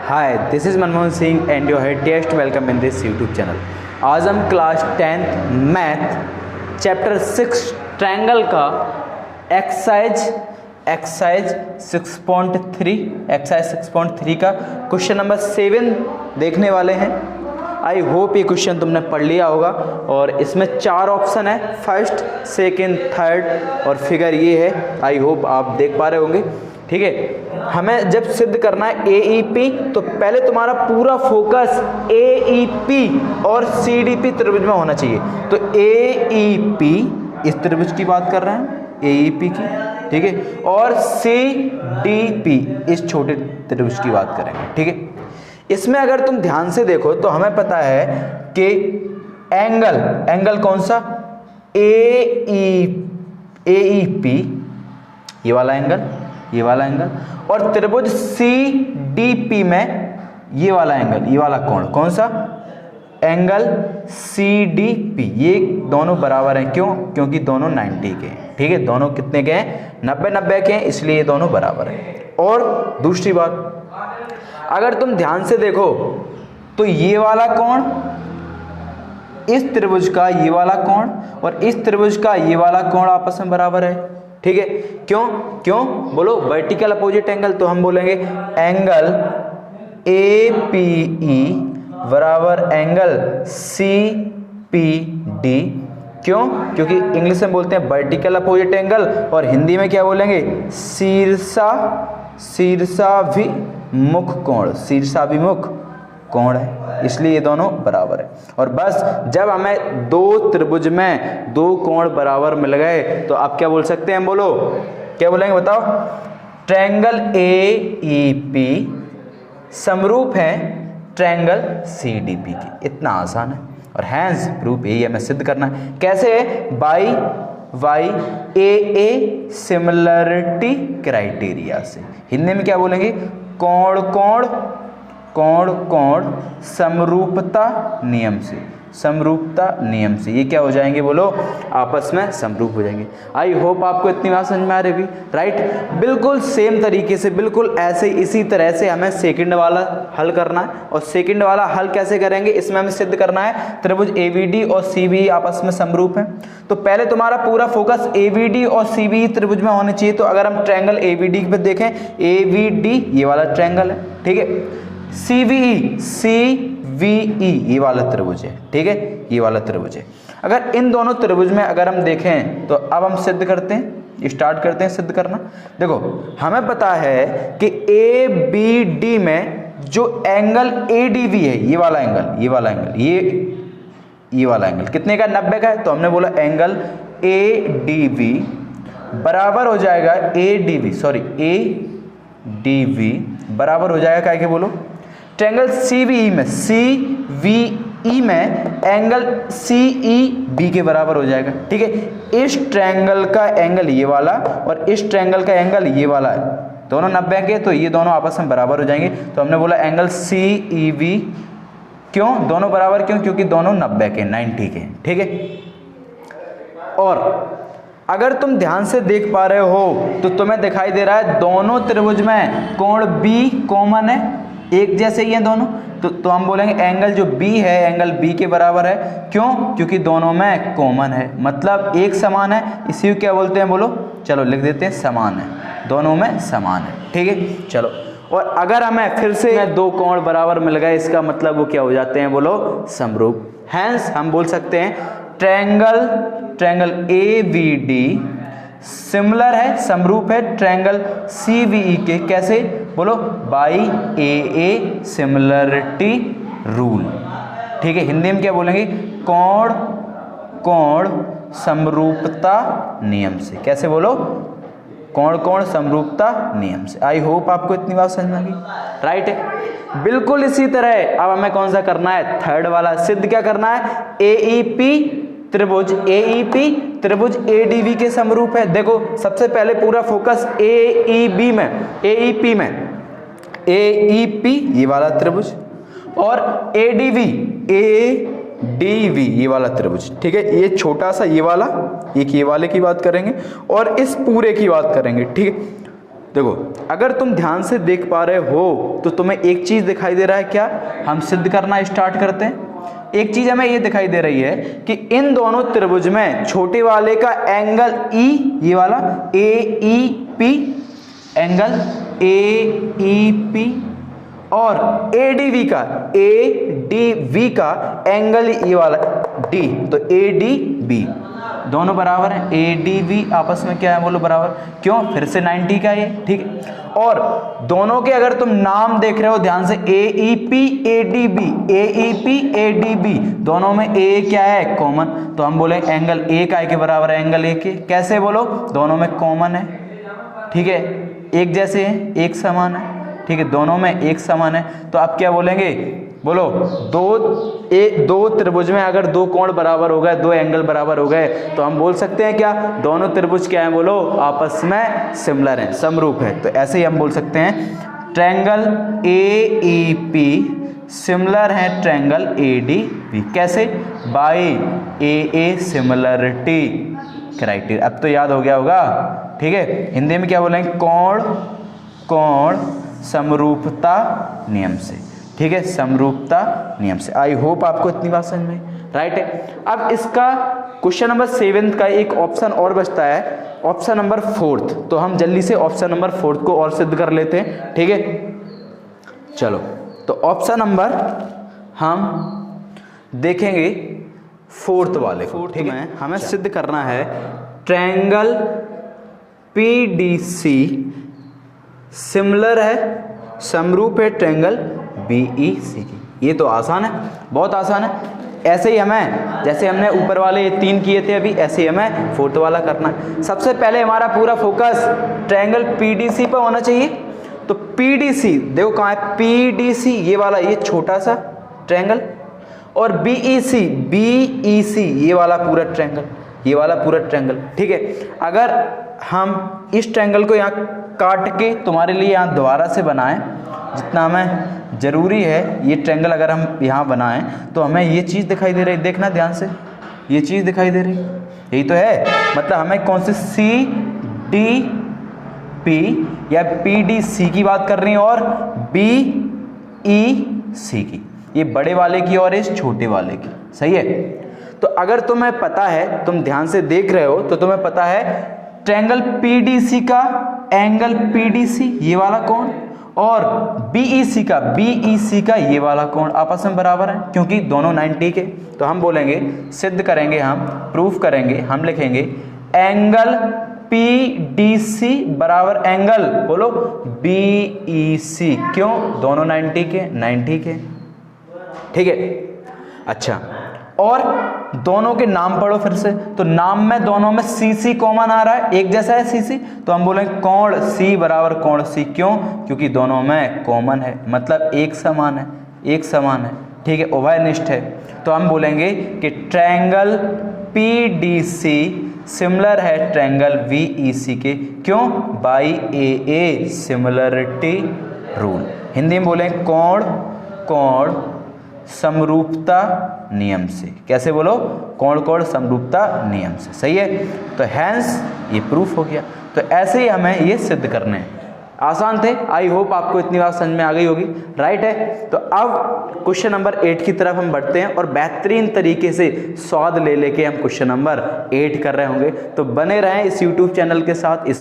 Hi, this is Manmohan Singh and your head test. Welcome in this YouTube channel. आज हम class 10th math chapter 6 triangle का exercise 6.3 का question number 7 देखने वाले हैं। आई होप ये क्वेश्चन तुमने पढ़ लिया होगा और इसमें 4 ऑप्शन है, फर्स्ट, सेकंड, थर्ड और फिगर ये है। आई होप आप देख पा रहे होंगे। ठीक है, हमें जब सिद्ध करना है AEP तो पहले तुम्हारा पूरा फोकस AEP और CDP त्रिभुज में होना चाहिए। तो AEP इस त्रिभुज की बात कर रहे हैं, AEP की, ठीक है, और CDP इस छोटे त्रिभुज की बात करेंगे। ठीक है, इसमें अगर तुम ध्यान से देखो तो हमें पता है कि एंगल कौन सा, AEP ये वाला एंगल और त्रिभुज CDP में ये वाला एंगल, ये वाला कोण कौन सा, एंगल CDP। ये दोनों बराबर हैं, क्यों? क्योंकि दोनों 90 के हैं। ठीक है, दोनों कितने के हैं, 90 के हैं, इसलिए ये दोनों बराबर हैं। और दूसरी बात, अगर तुम ध्यान से देखो तो ये वाला कोण, इस त्रिभुज का ये वाला कोण और इस त्रिभुज का ये वाला कोण आपस में बराबर है। ठीक है, क्यों बोलो, वर्टिकल अपोजिट एंगल। तो हम बोलेंगे एंगल APE बराबर एंगल CPD। क्यों? क्योंकि इंग्लिश में बोलते हैं वर्टिकल अपोजिट एंगल और हिंदी में क्या बोलेंगे, शीर्षाभिमुख कोण है, इसलिए ये दोनों बराबर है। और बस जब हमें दो त्रिभुज में दो कोण बराबर मिल गए तो आप क्या बोल सकते हैं, बोलो क्या बोलेंगे, बताओ। ट्रायंगल AEP समरूप है ट्रायंगल CDP की। इतना आसान है और हैंस प्रूफ यही हमें सिद्ध करना है। कैसे? बाई YAA सिमिलरिटी क्राइटेरिया से। हिंदी में क्या बोलेंगे, कोण समरूपता नियम से ये क्या हो जाएंगे, बोलो, आपस में समरूप हो जाएंगे। आई होप आपको इतनी बात समझ में आ रही होगी, राइट। बिल्कुल सेम तरीके से, बिल्कुल ऐसे इसी तरह से हमें सेकंड वाला हल करना है। और सेकंड वाला हल कैसे करेंगे, इसमें हमें सिद्ध करना है त्रिभुज ABD और CBE आपस में समरूप हैं। तो पहले तुम्हारा पूरा फोकस ABD और CBE त्रिभुज में होना चाहिए। तो अगर हम ट्रायंगल ABD पे देखें, ABD ये वाला ट्रायंगल है, ठीक है, CBE ये वाला त्रिभुज है, ठीक है, ये वाला त्रिभुज है। अगर इन दोनों त्रिभुज में अगर हम देखें तो अब हम सिद्ध करते हैं, स्टार्ट करते हैं सिद्ध करना। देखो, हमें पता है कि ABD में जो एंगल ADV है, ये वाला एंगल कितने का, 90 का है। तो हमने बोला एंगल ADV बराबर हो जाएगा ADV बराबर हो जाएगा, क्या के बोलो, ट्रायंगल CBE में एंगल CEB के बराबर हो जाएगा। ठीक है, इस ट्रायंगल का एंगल ये वाला और इस ट्रायंगल का एंगल ये वाला है, दोनों 90 के, तो ये दोनों आपस में बराबर हो जाएंगे। तो हमने बोला एंगल CEB, क्यों दोनों बराबर, क्योंकि दोनों 90 के 90 के। ठीक है, और अगर तुम ध्यान से देख पा रहे हो तो तुम्हें दिखाई दे रहा है दोनों त्रिभुज में कोण B कॉमन है, एक जैसे ही है दोनों। तो हम बोलेंगे एंगल जो B है, एंगल B के बराबर है। क्यों? क्योंकि दोनों में कॉमन है, मतलब एक समान है। इसी को क्या बोलते हैं, बोलो, चलो लिख देते हैं, समान है, दोनों में समान है। ठीक है, चलो। और अगर हमें फिर से दो कोण बराबर मिल गए, इसका मतलब वो क्या हो जाते हैं, बोलो, समरूप। हैंस हम बोल सकते हैं ट्रायंगल ABD सिमिलर है, समरूप है ट्रायंगल CBE के। कैसे? बोलो, बाई AA सिमिलरिटी रूल। ठीक है, हिंदी में क्या बोलेंगे, कोण समरूपता नियम से। कैसे बोलो, कोण समरूपता नियम से। आई होप आपको इतनी बात समझ में आ गई, राइट है। बिल्कुल इसी तरह अब हमें कौन सा करना है, थर्ड वाला सिद्ध क्या करना है, AEP त्रिभुज ADV के समरूप है। देखो, सबसे पहले पूरा फोकस AEP ये वाला त्रिभुज और ADV ये वाला त्रिभुज। ठीक है, ये छोटा सा ये वाला, एक ये वाले की बात करेंगे और इस पूरे की बात करेंगे। ठीक है, देखो अगर तुम ध्यान से देख पा रहे हो तो तुम्हें एक चीज दिखाई दे रहा है, क्या? हम सिद्ध करना स्टार्ट करते हैं। एक चीज हमें ये दिखाई दे रही है कि इन दोनों त्रिभुज में छोटे वाले का एंगल ई, ये वाला AEP, एंगल AEP, और ADV का एंगल ये वाला D, तो ADB, दोनों बराबर है। ADV आपस में क्या है बोलो? बराबर। क्यों? फिर से 90 का ये, ठीक है। और दोनों के अगर तुम नाम देख रहे हो ध्यान से, AEP ADB, दोनों में A क्या है? कॉमन। तो हम बोले एंगल A का के बराबर है एंगल A के। कैसे बोलो? दोनों में कॉमन है, ठीक है, एक जैसे हैं, एक समान है, ठीक है, दोनों में एक समान है। तो आप क्या बोलेंगे? बोलो दो त्रिभुज में अगर दो कोण बराबर हो गए, दो एंगल बराबर हो गए, तो हम बोल सकते हैं क्या? दोनों त्रिभुज क्या है बोलो? आपस में सिमिलर हैं, समरूप है। तो ऐसे ही हम बोल सकते हैं ट्रायंगल AEP सिमिलर है ट्रायंगल ADB। कैसे? By AA similarity criteria. अब तो याद हो गया होगा, ठीक है। हिंदी में क्या बोलेंगे? कोण समरूपता नियम से, ठीक है, समरूपता नियम से। आई होप आपको इतनी बात समझ में राइट है। अब इसका क्वेश्चन नंबर 7 का एक ऑप्शन और बचता है, ऑप्शन नंबर 4। तो हम जल्दी से ऑप्शन नंबर 4 को और सिद्ध कर लेते हैं, ठीक है। चलो तो ऑप्शन नंबर हम देखेंगे 4th वाले को, ठीक है। हमें सिद्ध करना है ट्रायंगल PDC सिमिलर है, समरूप है ट्रायंगल BEC की। ये तो आसान है, बहुत आसान है। ऐसे ही हमें, जैसे हमने ऊपर वाले 3 किए थे अभी, ऐसे ही हमें 4th वाला करना है। सबसे पहले हमारा पूरा फोकस ट्रायंगल PDC पर होना चाहिए। तो PDC देखो कहाँ है? PDC ये वाला, ये छोटा सा ट्रायंगल, और BEC ये वाला पूरा ट्रायंगल, ये वाला पूरा ट्रायंगल, ठीक है। अगर हम इस ट्रायंगल को यहाँ काट के तुम्हारे लिए यहाँ दोबारा से बनाएं, जितना हमें ज़रूरी है, ये ट्रायंगल अगर हम यहाँ बनाएं तो हमें ये चीज़ दिखाई दे रही है, देखना ध्यान से, ये चीज़ दिखाई दे रही है, यही तो है। मतलब हमें कौन सी CDP या PDC की बात कर रही है और BEC की, ये बड़े वाले की और इस छोटे वाले की, सही है। तो अगर तुम्हें पता है, तुम ध्यान से देख रहे हो, तो तुम्हें पता है ट्रायंगल PDC का एंगल PDC ये वाला कोण और BEC का ये वाला कोण आपस में बराबर है, क्योंकि दोनों 90 के। तो हम बोलेंगे, सिद्ध करेंगे, हम प्रूफ करेंगे, हम लिखेंगे एंगल PDC बराबर एंगल बोलो BEC। क्यों? दोनों 90 के, ठीक है। अच्छा, और दोनों के नाम पढ़ो फिर से। तो नाम में दोनों में CC कॉमन आ रहा है, एक जैसा है CC, तो हम बोलेंगे कोण C बराबर कोण C। क्यों? क्योंकि दोनों में कॉमन है, मतलब एक समान है, ठीक है, उभयनिष्ठ है। तो हम बोलेंगे कि ट्रायंगल PDC सिमिलर है ट्रायंगल BEC के। क्यों? By AA similarity rule. Hindi में बोलेंगे कोण समरूपता नियम से। कैसे बोलो? कोण समरूपता नियम से, सही है। तो हैंस ये प्रूफ हो गया। तो ऐसे ही हमें ये सिद्ध करने हैं। आसान थे, आई होप आपको इतनी बात समझ में आ गई होगी, राइट है। तो अब क्वेश्चन नंबर 8 की तरफ हम बढ़ते हैं और बेहतरीन तरीके से स्वाद ले लेके हम क्वेश्चन नंबर 8 कर रहे होंगे। तो बने रहें इस यूट्यूब चैनल के साथ। इस